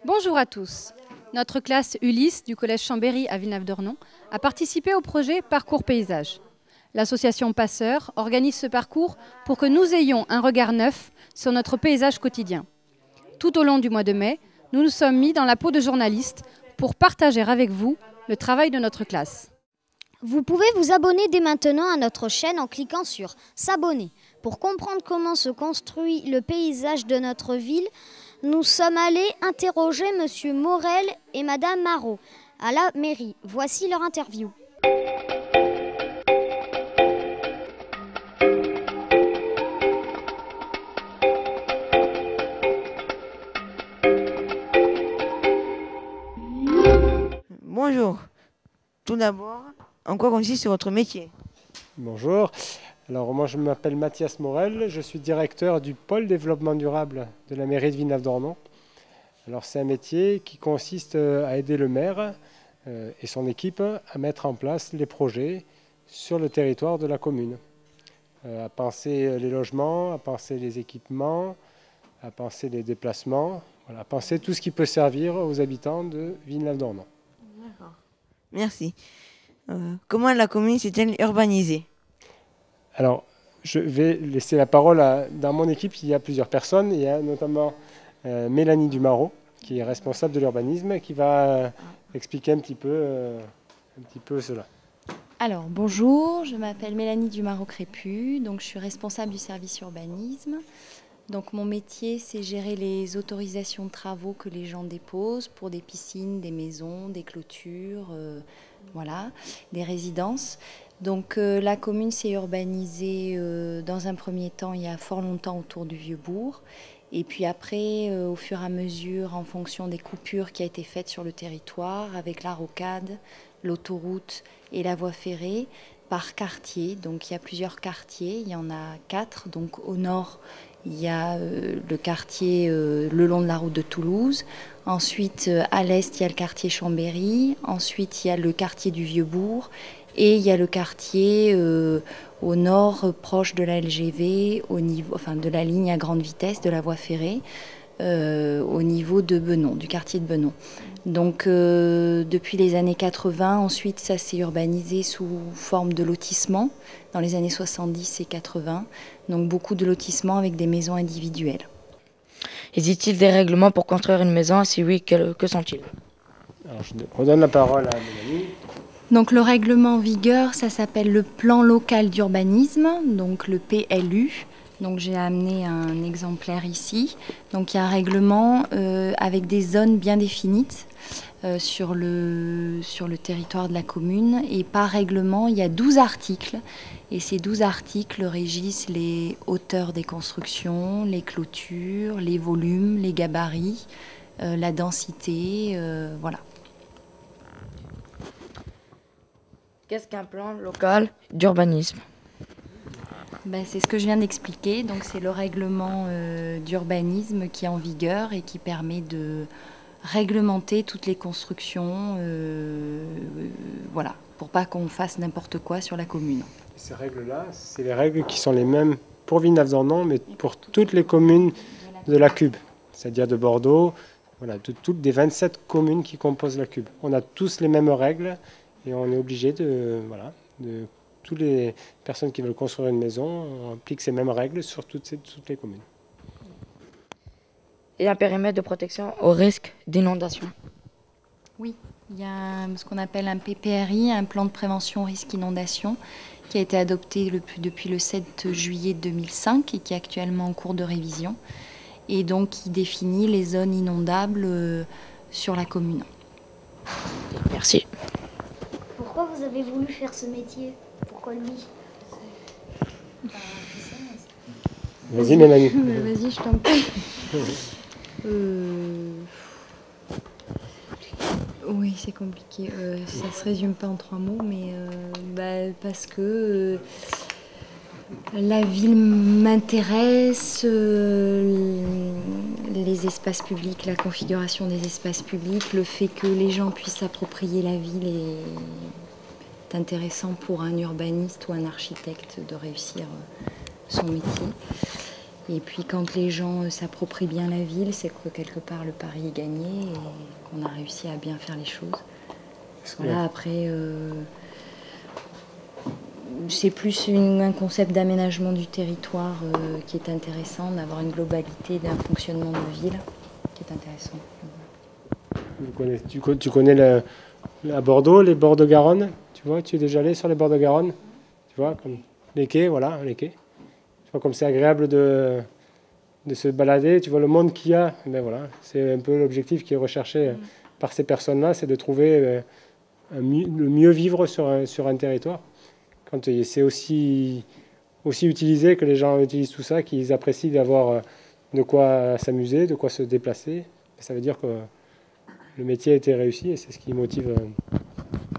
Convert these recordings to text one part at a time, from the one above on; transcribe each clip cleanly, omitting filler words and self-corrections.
Bonjour à tous. Notre classe Ulysse du collège Chambéry à Villeneuve-d'Ornon a participé au projet Parcours Paysage. L'association Passeurs organise ce parcours pour que nous ayons un regard neuf sur notre paysage quotidien. Tout au long du mois de mai, nous nous sommes mis dans la peau de journalistes pour partager avec vous le travail de notre classe. Vous pouvez vous abonner dès maintenant à notre chaîne en cliquant sur « S'abonner ». Pour comprendre comment se construit le paysage de notre ville, nous sommes allés interroger M. Morel et Mme Marot à la mairie. Voici leur interview. Bonjour. Tout d'abord, en quoi consiste votre métier? Bonjour. Alors moi je m'appelle Mathias Morel, je suis directeur du pôle développement durable de la mairie de Villeneuve-d'Ornon. Alors c'est un métier qui consiste à aider le maire et son équipe à mettre en place les projets sur le territoire de la commune. À penser les logements, à penser les équipements, à penser les déplacements, voilà, à penser tout ce qui peut servir aux habitants de Villeneuve-d'Ornon. D'accord. Merci. Comment la commune s'est-elle urbanisée? Alors, je vais laisser la parole dans mon équipe, il y a plusieurs personnes. Il y a notamment Mélanie Dumarot, qui est responsable de l'urbanisme, qui va expliquer un petit peu cela. Alors, bonjour, je m'appelle Mélanie Dumarot-Crépu, donc je suis responsable du service urbanisme. Donc mon métier, c'est gérer les autorisations de travaux que les gens déposent pour des piscines, des maisons, des clôtures, voilà, des résidences. Donc la commune s'est urbanisée dans un premier temps il y a fort longtemps autour du Vieux-Bourg. Et puis après, au fur et à mesure, en fonction des coupures qui a été faites sur le territoire, avec la rocade, l'autoroute et la voie ferrée, par quartier. Donc il y a plusieurs quartiers, il y en a 4. Donc au nord, il y a le quartier le long de la route de Toulouse. Ensuite, à l'est, il y a le quartier Chambéry. Ensuite, il y a le quartier du Vieux-Bourg. Et il y a le quartier au nord, proche de la LGV, de la ligne à grande vitesse, de la voie ferrée, au niveau de Benon, du quartier de Benon. Donc depuis les années 80, ensuite ça s'est urbanisé sous forme de lotissement, dans les années 70 et 80. Donc beaucoup de lotissements avec des maisons individuelles. Existe-t-il des règlements pour construire une maison? Si oui, que sont-ils? Alors je redonne la parole à Mélanie. Donc le règlement en vigueur, ça s'appelle le plan local d'urbanisme, donc le PLU. Donc j'ai amené un exemplaire ici. Donc il y a un règlement avec des zones bien définies sur le territoire de la commune. Et par règlement, il y a 12 articles. Et ces 12 articles régissent les hauteurs des constructions, les clôtures, les volumes, les gabarits, la densité, voilà. Qu'est-ce qu'un plan local d'urbanisme? C'est ce que je viens d'expliquer. Donc c'est le règlement d'urbanisme qui est en vigueur et qui permet de réglementer toutes les constructions, voilà, pour pas qu'on fasse n'importe quoi sur la commune. Ces règles-là, c'est les règles qui sont les mêmes pour Villeneuve-d'Ornon, mais pour toutes les communes de la Cube, c'est-à-dire de Bordeaux, voilà, de toutes les 27 communes qui composent la Cube. On a tous les mêmes règles et on est obligé toutes les personnes qui veulent construire une maison, on applique ces mêmes règles sur toutes les communes. Et un périmètre de protection au risque d'inondation? Oui, il y a ce qu'on appelle un PPRI, un plan de prévention au risque inondation, qui a été adopté depuis le 7 juillet 2005 et qui est actuellement en cours de révision. Et donc qui définit les zones inondables sur la commune. Merci. Pourquoi vous avez voulu faire ce métier? Pourquoi lui? Vas-y Mélanie. Vas-y, je t'en prie. Oui, c'est compliqué. Ça se résume pas en 3 mots, mais parce que la ville m'intéresse, les espaces publics, la configuration des espaces publics, le fait que les gens puissent s'approprier la ville est intéressant pour un urbaniste ou un architecte de réussir son métier. Et puis quand les gens s'approprient bien la ville, c'est que quelque part le pari est gagné et qu'on a réussi à bien faire les choses. Voilà, après, c'est plus un concept d'aménagement du territoire qui est intéressant, d'avoir une globalité d'un fonctionnement de ville qui est intéressant. Tu connais à Bordeaux, les bords de Garonne, tu vois, tu es déjà allé sur les bords de Garonne, tu vois, comme les quais, voilà, les quais. Tu vois, comme c'est agréable de se balader, tu vois le monde qu'il y a, ben voilà, c'est un peu l'objectif qui est recherché par ces personnes-là, c'est de trouver le mieux vivre sur un territoire. Quand c'est aussi utilisé, que les gens utilisent tout ça, qu'ils apprécient d'avoir de quoi s'amuser, de quoi se déplacer, ça veut dire que le métier a été réussi et c'est ce qui motive,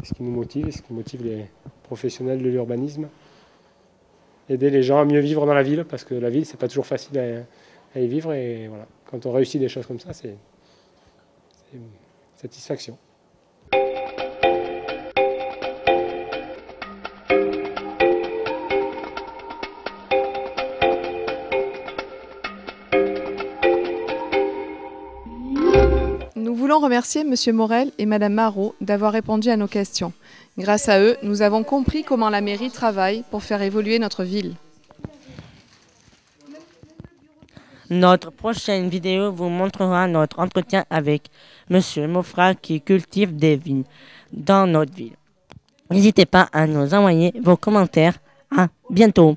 ce qui nous motive et ce qui motive les professionnels de l'urbanisme. Aider les gens à mieux vivre dans la ville, parce que la ville, c'est pas toujours facile à y vivre. Et voilà, quand on réussit des choses comme ça, c'est une satisfaction. Nous voulons remercier M. Morel et Mme Marot d'avoir répondu à nos questions. Grâce à eux, nous avons compris comment la mairie travaille pour faire évoluer notre ville. Notre prochaine vidéo vous montrera notre entretien avec M. Mofra qui cultive des vignes dans notre ville. N'hésitez pas à nous envoyer vos commentaires. À bientôt.